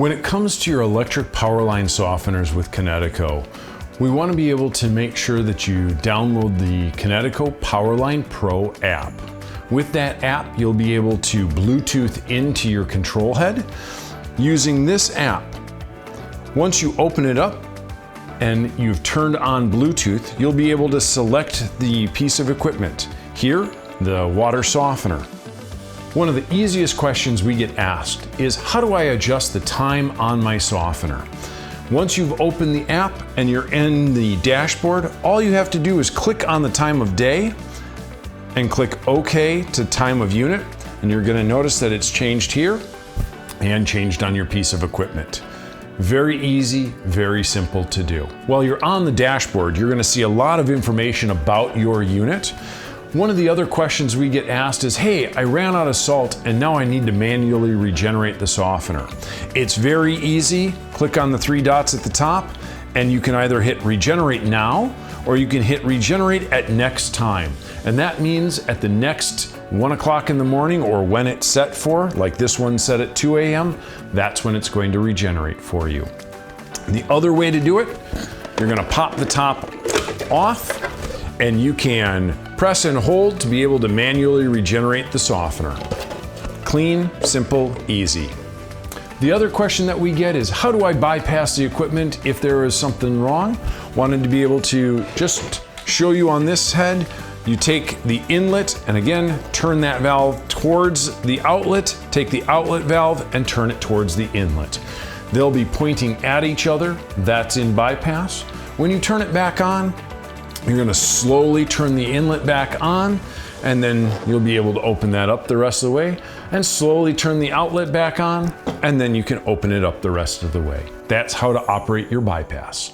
When it comes to your electric power line softeners with Kinetico, we want to be able to make sure that you download the Kinetico Powerline Pro app. With that app, you'll be able to Bluetooth into your control head using this app. Once you open it up and you've turned on Bluetooth, you'll be able to select the piece of equipment. Here, the water softener. One of the easiest questions we get asked is, how do I adjust the time on my softener? Once you've opened the app and you're in the dashboard, all you have to do is click on the time of day and click OK to time of unit, and you're going to notice that it's changed here and changed on your piece of equipment. Very easy, very simple to do. While you're on the dashboard, you're going to see a lot of information about your unit. One of the other questions we get asked is, hey, I ran out of salt and now I need to manually regenerate the softener. It's very easy. Click on the three dots at the top and you can either hit regenerate now or you can hit regenerate at next time. And that means at the next 1 o'clock in the morning, or when it's set for, like this one set at 2 a.m., that's when it's going to regenerate for you. The other way to do it, you're gonna pop the top off and you can press and hold to be able to manually regenerate the softener. Clean, simple, easy. The other question that we get is, how do I bypass the equipment if there is something wrong? Wanted to be able to just show you on this head. You take the inlet and again, turn that valve towards the outlet, take the outlet valve and turn it towards the inlet. They'll be pointing at each other. That's in bypass. When you turn it back on, you're going to slowly turn the inlet back on, and then you'll be able to open that up the rest of the way, and slowly turn the outlet back on, and then you can open it up the rest of the way. That's how to operate your bypass.